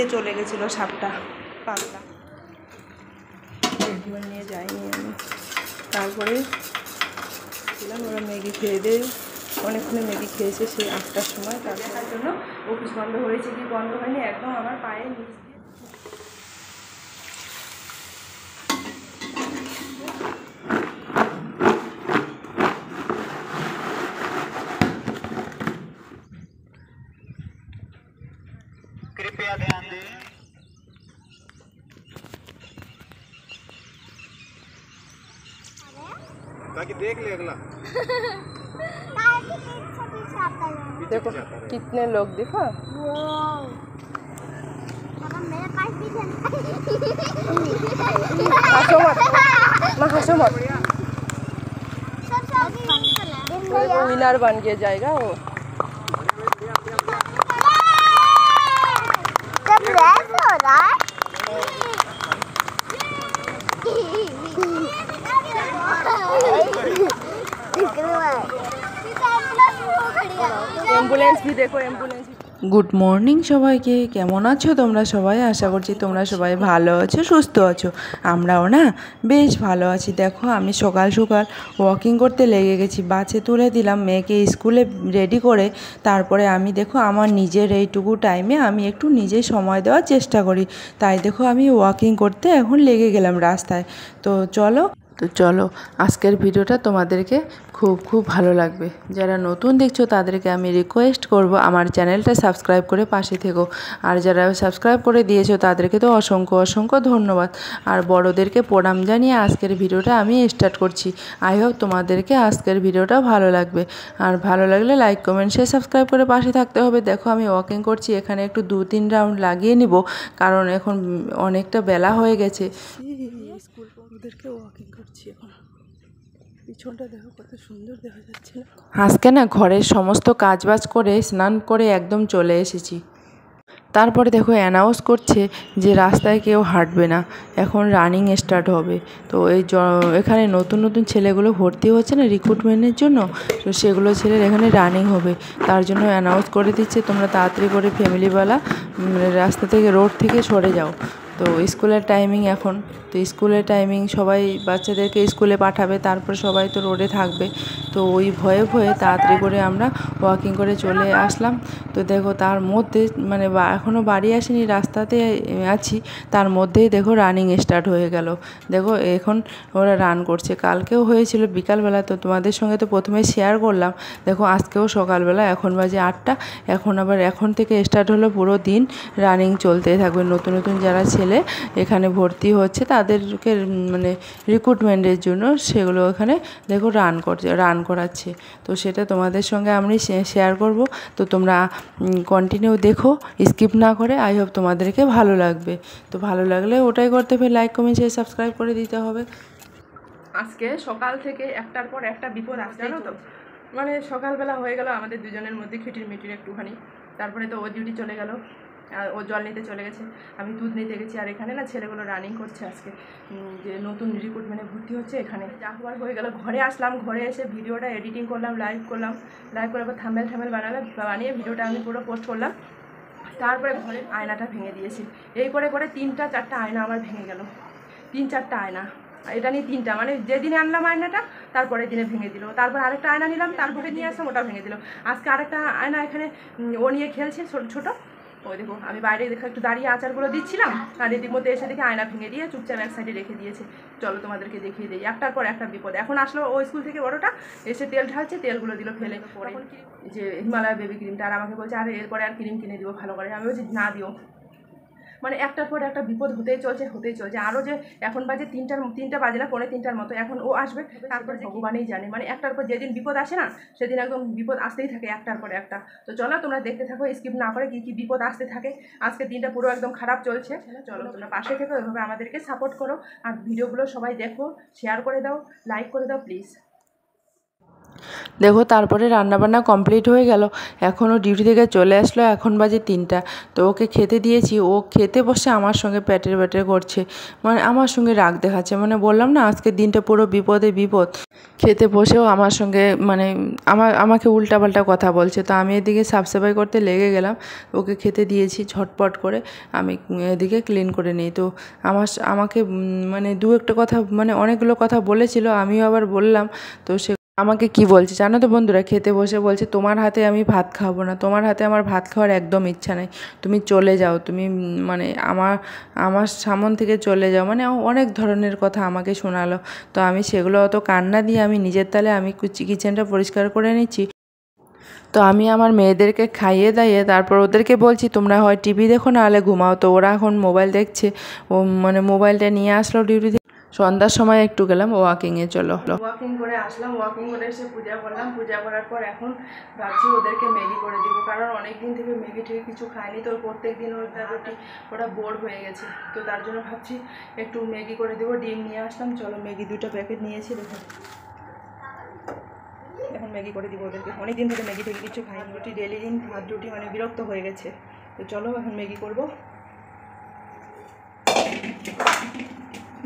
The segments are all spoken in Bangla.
চলে গেছিল সাপটা পাতলা নিয়ে যাইনি আমি। তারপরে ছিলাম ওরা ম্যাগি খেয়ে দিয়ে অনেকক্ষণ ম্যাগি খেয়েছে সেই 8টার সময়। তার দেখার জন্য অফিস বন্ধ হয়েছে কি বন্ধ হয়নি একদম আমার পায়ে নিচ দিয়ে कृपया ध्यान दें। ताकि देख ले अगला। देखो कितने लोग देखो हंसो मत ना हंसो मत वो विनर बन के जाएगा वो। एम्बुलेंस भी देखो एम्बुलेंस। গুড মর্নিং সবাইকে, কেমন আছো তোমরা সবাই? আশা করছি তোমরা সবাই ভালো আছো, সুস্থ আছো। আমরাও না বেশ ভালো আছি। দেখো আমি সকাল সকাল ওয়াকিং করতে লেগে গেছি। বাসে তুলে দিলাম মেয়েকে স্কুলে রেডি করে। তারপরে আমি দেখো আমার নিজের এইটুকু টাইমে আমি একটু নিজে সময় দেওয়ার চেষ্টা করি। তাই দেখো আমি ওয়াকিং করতে এখন লেগে গেলাম রাস্তায়। তো চলো আজকের ভিডিওটা তোমাদেরকে খুব ভালো লাগবে। যারা নতুন দেখছো তাদেরকে আমি রিকোয়েস্ট করব আমার চ্যানেলটা সাবস্ক্রাইব করে পাশে থেকো। আর যারা সাবস্ক্রাইব করে দিয়েছো তাদেরকে তো অসংখ্য ধন্যবাদ। আর বড়োদেরকে প্রণাম জানিয়ে আজকের ভিডিওটা আমি স্টার্ট করছি। আই হোপ তোমাদেরকে আজকের ভিডিওটা ভালো লাগবে। আর ভালো লাগলে লাইক কমেন্ট শেয়ার সাবস্ক্রাইব করে পাশে থাকতে হবে। দেখো আমি ওয়াকিং করছি, এখানে একটু 2-3 রাউন্ড লাগিয়ে নিব, কারণ এখন অনেকটা বেলা হয়ে গেছে। স্কুল ওদেরকে ওয়াকিং করছি এখন। পিছনটা দেখো কত সুন্দর দেখা যাচ্ছে না? আজকে না ঘরের সমস্ত কাজবাজ করে স্নান করে একদম চলে এসেছি। তারপরে দেখো অ্যানাউন্স করছে যে রাস্তায় কেউ হাঁটবে না, এখন রানিং স্টার্ট হবে। তো এখানে নতুন ছেলেগুলো ভর্তি হচ্ছে না রিক্রুটমেন্টের জন্য, তো সেগুলো ছেলের এখানে রানিং হবে। তার জন্য অ্যানাউন্স করে দিচ্ছে তোমরা তাড়াতাড়ি করে ফ্যামিলিওয়ালা রাস্তা থেকে রোড থেকে সরে যাও। তো স্কুলের টাইমিং এখন, তো স্কুলের টাইমিং সবাই বাচ্চাদেরকে স্কুলে পাঠাবে, তারপর সবাই তো রোডে থাকবে। তো ওই ভয়ে তাড়াতাড়ি করে আমরা ওয়াকিং করে চলে আসলাম। তো দেখো তার মধ্যে মানে এখনও বাড়ি আসেনি, রাস্তাতে আছি, তার মধ্যেই দেখো রানিং স্টার্ট হয়ে গেল। দেখো এখন ওরা রান করছে। কালকেও হয়েছিল বিকালবেলা, তো তোমাদের সঙ্গে তো প্রথমে শেয়ার করলাম। দেখো আজকেও সকালবেলা, এখন বাজে 8টা, এখন থেকে স্টার্ট হলো, পুরো দিন রানিং চলতেই থাকবে। নতুন যারা ছেলে এখানে ভর্তি হচ্ছে তাদেরকে মানে রিক্রুটমেন্টের জন্য সেগুলো এখানে দেখো রান করাচ্ছে। তো সেটা তোমাদের সঙ্গে আমি শেয়ার করব। তো তোমরা কন্টিনিউ দেখো, স্কিপ না করে। আই হোপ তোমাদেরকে ভালো লাগবে। তো ভালো লাগলে ওটাই করতে হবে, লাইক কমেন্ট শেয়ার সাবস্ক্রাইব করে দিতে হবে। আজকে সকাল থেকে একটার পর একটা বিপদ আসছে, জানো তো? মানে সকালবেলা হয়ে গেল আমাদের দুজনের মধ্যে খিটির একটুখানি। তারপরে তো ও ডিউটি চলে গেল, আর ও জল নিতে চলে গেছে, আমি দুধ নিতে গেছি। আর এখানে না ছেলেগুলো রানিং করছে আজকে, যে নতুন রিক্রুটমেন্টে ভর্তি হচ্ছে এখানে। যা হওয়ার হয়ে গেল, ঘরে আসলাম, ঘরে এসে ভিডিওটা এডিটিং করলাম, লাইভ করে আবার থাম্বনেল বানিয়ে ভিডিওটা আমি পুরো পোস্ট করলাম। তারপরে ঘরের আয়নাটা ভেঙে দিয়েছি। এই করে 3-4টা আয়না আমার ভেঙে গেল, 3-4টা আয়না। এটা নিয়ে 3টা, মানে যেদিনে আনলাম আয়নাটা তারপরের দিনে ভেঙে দিল। তারপর আরেকটা আয়না নিলাম, তারপরে নিয়ে আসলাম, ওটা ভেঙে দিল। আজকে আরেকটা আয়না এখানে ও নিয়ে খেলছে ছোটো। ওই দেখো আমি বাইরে দেখো একটু দাঁড়িয়ে আচারগুলো দিচ্ছিলাম, আর এদিক মধ্যে এসে দেখে আয়না ভেঙে দিয়ে চুপচাপ এক সাইডে রেখে দিয়েছে। চলো তোমাদেরকে দেখিয়ে দিই। একটার পর একটা বিপদ। এখন আসলো ও স্কুল থেকে বড়োটা, এসে তেল ঢালছে, তেলগুলো দিল ফেলে। পরে যে হিমালয় বেবি ক্রিমটা, আর আমাকে বলছে আরে এরপরে আর ক্রিম কিনে দিব ভালো করে। আমি বলছি না দিও। মানে একটার পর একটা বিপদ হতেই চলছে। আরও যে এখন বাজে 3টা বাজে না, 2:45টার মতো, এখন ও আসবে, তারপর ভগবানই জানে। মানে একটার পর যেদিন বিপদ আসে না, সেদিন একদম বিপদ আসতেই থাকে একটার পর একটা। তো চলো তোমরা দেখতে থাকো, স্কিপ না করে কী বিপদ আসতে থাকে। আজকে দিনটা পুরো একদম খারাপ চলছে। চলো তোমরা পাশে থেকো, এভাবে আমাদেরকে সাপোর্ট করো। আর ভিডিওগুলো সবাই দেখো, শেয়ার করে দাও, লাইক করে দাও প্লিজ। দেখো তারপরে রান্নাবান্না কমপ্লিট হয়ে গেল। এখনও ডিউটি থেকে চলে আসলো, এখন বাজে 3টা। তো ওকে খেতে দিয়েছি, ও খেতে বসে আমার সঙ্গে প্যাটের প্যাটের করছে, মানে আমার সঙ্গে রাগ দেখাচ্ছে। মানে বললাম না আজকের দিনটা পুরো বিপদে বিপদ। খেতে বসেও আমার সঙ্গে মানে আমাকে উল্টাপাল্টা কথা বলছে। তো আমি এদিকে সাফসাফাই করতে লেগে গেলাম। ওকে খেতে দিয়েছি, ঝটপট করে আমি এদিকে ক্লিন করে নিই। তো আমাকে মানে দু একটা কথা, মানে অনেকগুলো কথা বলেছিল, আমিও আবার বললাম। তো সে আমাকে কি বলছে জানো তো বন্ধুরা, খেতে বসে বলছে তোমার হাতে আমি ভাত খাবো না, তোমার হাতে আমার ভাত খাওয়ার একদম ইচ্ছা নেই, তুমি চলে যাও, তুমি মানে আমার সামন থেকে চলে যাও, মানে অনেক ধরনের কথা আমাকে শোনালো। তো আমি সেগুলো অত কান্না দিয়ে আমি নিজের তালে আমি কিচেনটা পরিষ্কার করে নিচ্ছি। তো আমি আমার মেয়েদেরকে খাইয়ে দাইয়ে তারপর ওদেরকে বলছি তোমরা হয় টিভি দেখো না হলে ঘুমাও। তো ওরা এখন মোবাইল দেখছে। ও মানে মোবাইলটা নিয়ে আসলো ডিউটি থেকে। সন্ধ্যার সময় একটু গেলাম ওয়াকিংয়ে, চলো ওয়াকিং করে আসলাম। ওয়াকিং করে এসে পূজা করলাম। পূজা করার পর এখন ভাবছি ওদেরকে ম্যাগি করে দিব, কারণ অনেক দিন থেকে ম্যাগি থেকে কিছু খায়নি। তো প্রত্যেক দিন ওরা বোর হয়ে গেছে। তো তার জন্য ভাবছি একটু ম্যাগি করে দেবো। ডিম নিয়ে আসলাম, চলো ম্যাগি 2টা প্যাকেট নিয়েছি। দেখো এখন ম্যাগি করে দিব ওদেরকে। অনেক দিন থেকে ম্যাগি থেকে কিছু খাইনি, রুটি ডেলি দিন ভাত রুটি, মানে বিরক্ত হয়ে গেছে। তো চলো এখন ম্যাগি করবো।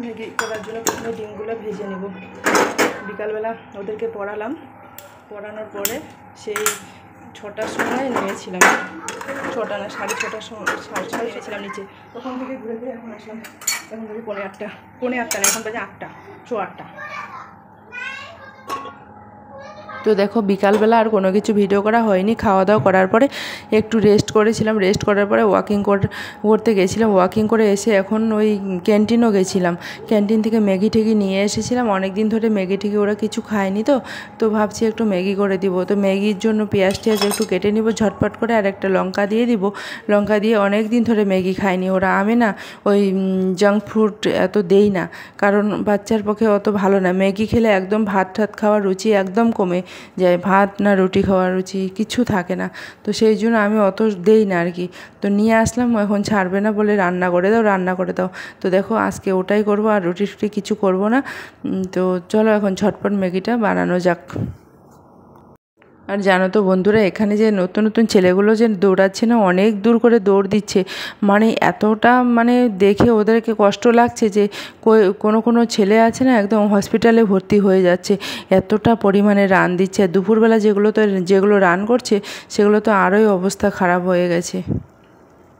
ম্যাগি করার জন্য প্রথমে ডিমগুলো ভেজে নেব। বিকালবেলা ওদেরকে পড়ালাম, পড়ানোর পরে সেই 6টার সময় নেমেছিলাম। 6টা না 6:30টার সময়, 6:30 নেমেছিলাম নিচে। তখন থেকে ঘুরে ঘুরে এখন আসলাম। এখন বাজে 8:45, 8:45 না, এখন বাজে 8টা, 8:15। তো দেখো বিকালবেলা আর কোনো কিছু ভিডিও করা হয়নি। খাওয়া দাওয়া করার পরে একটু রেস্ট করেছিলাম। রেস্ট করার পরে ওয়াকিং করতে গেছিলাম। ওয়াকিং করে এসে এখন ওই ক্যান্টিনও গেছিলাম। ক্যান্টিন থেকে ম্যাগি ঠেগি নিয়ে এসেছিলাম। অনেক দিন ধরে ম্যাগি ঠেগি ওরা কিছু খায়নি। তো ভাবছি একটু ম্যাগি করে দিব। তো ম্যাগির জন্য পেঁয়াজ টেয়াজ একটু কেটে নিব ঝটপট করে, আর একটা লঙ্কা দিয়ে দিব। লঙ্কা দিয়ে অনেক দিন ধরে ম্যাগি খায়নি ওরা। আমি না ওই জাঙ্ক ফুড এত দেই না, কারণ বাচ্চার পক্ষে অত ভালো না। ম্যাগি খেলে একদম ভাত ঠাত খাওয়ার রুচি একদম কমে যায়, ভাত না রুটি খাওয়ার রুচি কিছু থাকে না। তো সেই জন্য আমি অত দেই না আর কি। তো নিয়ে আসলাম, এখন ছাড়বে না বলে রান্না করে দাও রান্না করে দাও। তো দেখো আজকে ওটাই করব, আর রুটি টুটি কিছু করব না। তো চলো এখন ঝটপট ম্যাগিটা বানানো যাক। আর জানো তো বন্ধুরা, এখানে যে নতুন নতুন ছেলেগুলো যে দৌড়াচ্ছে না, অনেক দূর করে দৌড় দিচ্ছে, মানে এতটা মানে দেখে ওদেরকে কষ্ট লাগছে যে কোনো ছেলে আছে না একদম হসপিটালে ভর্তি হয়ে যাচ্ছে, এতটা পরিমাণে রান দিচ্ছে। আর দুপুরবেলা যেগুলো রান করছে সেগুলো তো আরোই অবস্থা খারাপ হয়ে গেছে।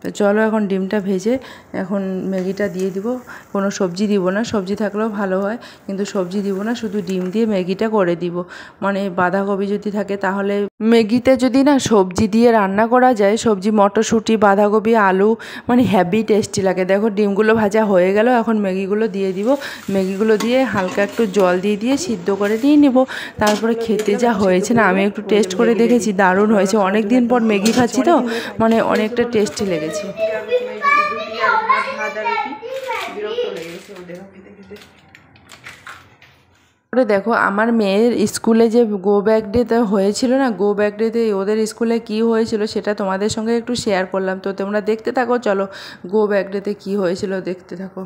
তো চলো এখন ডিমটা ভেজে এখন ম্যাগিটা দিয়ে দিব। কোনো সবজি দিব না, সবজি থাকলেও ভালো হয়, কিন্তু সবজি দিব না, শুধু ডিম দিয়ে ম্যাগিটা করে দিব। মানে বাঁধাকপি যদি থাকে তাহলে, ম্যাগিতে যদি না সবজি দিয়ে রান্না করা যায়, সবজি মটরশুঁটি বাঁধাকপি আলু, মানে হেভি টেস্টি লাগে। দেখো ডিমগুলো ভাজা হয়ে গেল, এখন ম্যাগিগুলো দিয়ে দিব। ম্যাগিগুলো দিয়ে হালকা একটু জল দিয়ে সিদ্ধ করে নিয়ে নেব। তারপরে খেতে যা হয়েছে না, আমি একটু টেস্ট করে দেখেছি, দারুণ হয়েছে। অনেক দিন পর ম্যাগি খাচ্ছি তো, মানে অনেকটা টেস্টি লেগেছে। পরে দেখো আমার মেয়ের স্কুলে যে গো ব্যাক ডেতে হয়েছিল না, গো ব্যাক ডেতে ওদের স্কুলে কি হয়েছিল সেটা তোমাদের সঙ্গে একটু শেয়ার করলাম। তো তোমরা দেখতে থাকো, চলো গো ব্যাক ডেতে কী হয়েছিল দেখতে থাকো।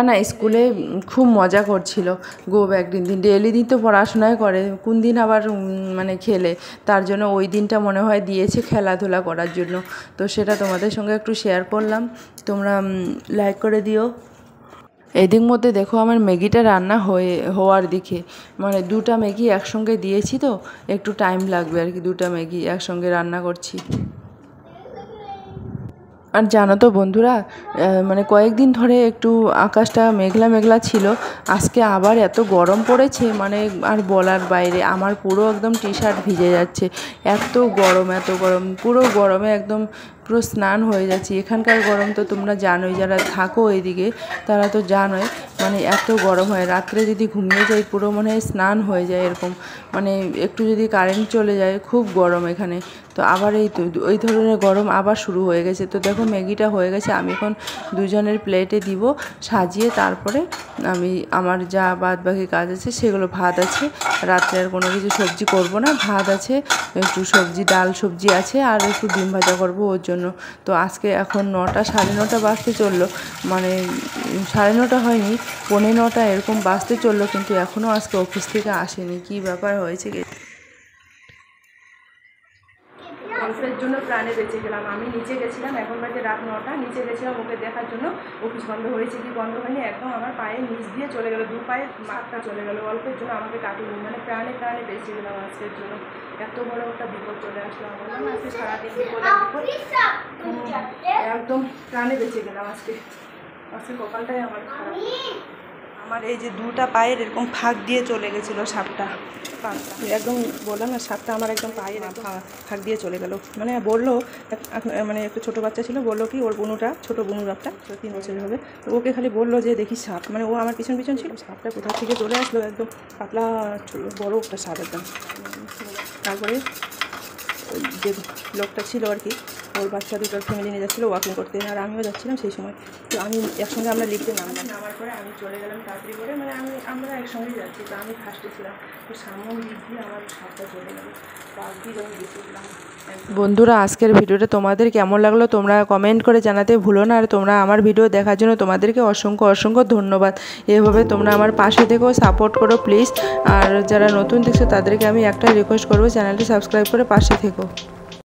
না স্কুলে খুব মজা করছিল গো ব্যাক দিন ডেলি দিন তো পড়াশোনায় করে, কোন দিন আবার মানে খেলে, তার জন্য ওই দিনটা মনে হয় দিয়েছে খেলাধুলা করার জন্য। তো সেটা তোমাদের সঙ্গে একটু শেয়ার করলাম, তোমরা লাইক করে দিও। এদিক মধ্যে দেখো আমার ম্যাগিটা রান্না হওয়ার দিকে, মানে 2টা ম্যাগি একসঙ্গে দিয়েছি তো একটু টাইম লাগবে আর কি, 2টা ম্যাগি একসঙ্গে রান্না করছি। আর জানো তো বন্ধুরা, মানে কয়েকদিন ধরে একটু আকাশটা মেঘলা মেঘলা ছিল, আজকে আবার এত গরম পড়েছে মানে আর বলার বাইরে। আমার পুরো একদম টি শার্ট ভিজে যাচ্ছে, এত গরম পুরো গরমে একদম পুরো স্নান হয়ে যাচ্ছি। এখানকার গরম তো তোমরা জানোই, যারা থাকো এইদিকে তারা তো জানোই, মানে এত গরম হয়। রাত্রে যদি ঘুমিয়ে যাই পুরো মনে হয় স্নান হয়ে যায় এরকম, মানে একটু যদি কারেন্ট চলে যায় খুব গরম এখানে। তো আবার ওই ধরনের গরম আবার শুরু হয়ে গেছে। তো দেখো ম্যাগিটা হয়ে গেছে, আমি এখন দুজনের প্লেটে দিব সাজিয়ে, তারপরে আমি আমার যা বাদ বাকি কাজ আছে সেগুলো, ভাত আছে রাত্রে, আর কোনো কিছু সবজি করব না, ভাত আছে একটু সবজি, ডাল সবজি আছে, আর একটু ডিম ভাজা করব ওর জন্য। তো আজকে এখন 9টা 9:30 বাজতে চললো, মানে 9:30 হয়নি, 9:45 এরকম বাজতে চললো, কিন্তু এখনও আজকে অফিস থেকে আসেনি। কি ব্যাপার হয়েছে অল্পের জন্য প্রাণে বেঁচে গেলাম। আমি নিচে গেছিলাম, এখন বাজে রাত 9টা, নিচে গেছিলাম ওকে দেখার জন্য অফিস বন্ধ হয়েছে কি বন্ধ হয়নি, একদম আমার পায়ের নিচ দিয়ে চলে গেলো, 2 পায়ের মাথা চলে গেলো, অল্পের জন্য আমাকে কাটিনি, মানে প্রাণে বেঁচে গেলাম আজকের জন্য। এত বড় একটা বিপদ চলে আসলো আমার, না আজকে সারাদিন বিপদ একদম প্রাণে বেঁচে গেলাম আজকে কপালটাই আমার খারাপ। আমার এই যে 2টা পায়ের এরকম ফাঁক দিয়ে চলে গেছিলো সাপটা, একদম বললাম না, সাপটা আমার একদম পায়ের ফাঁক দিয়ে চলে গেল। মানে বললো, মানে একটা ছোটো বাচ্চা ছিল, বললো কি ওর বোনুটা, ছোটো বোনুর একটা 3 বছরের হবে, তো ওকে খালি বললো যে দেখি সাপ, মানে ও আমার পিছন ছিল, সাপটা কোথা থেকে চলে আসলো, একদম পাতলা বড় একটা সাপ একদম। তারপরে যে লোকটা ছিল আর কি, ওর বাচ্চা দুটোর ফ্যামিলি নিয়ে যাচ্ছিলো ওয়াকিং করতে, আর আমিও যাচ্ছিলাম সেই সময়। তো আমি একসঙ্গে আমরা লিফটে নামার পরে আমি চলে গেলাম তাড়াতাড়ি করে, মানে আমরা একসঙ্গেই যাচ্ছি, তো আমি ফার্স্টে ছিলাম, তো সামনে দিক দিয়ে আমার সাপটা চলে গেল, পাশ দিয়ে যখন গেছিলাম। বন্ধুরা, আজকের ভিডিওটা তোমাদের কেমন লাগলো তোমরা কমেন্ট করে জানাতে ভুলো না, আর তোমরা আমার ভিডিও দেখার জন্য তোমাদেরকে অসংখ্য ধন্যবাদ। এভাবে তোমরা আমার পাশে থেকেও সাপোর্ট করো প্লিজ। আর যারা নতুন দেখছো তাদেরকে আমি একটা রিকোয়েস্ট করবো, চ্যানেলটি সাবস্ক্রাইব করে পাশে থেকো।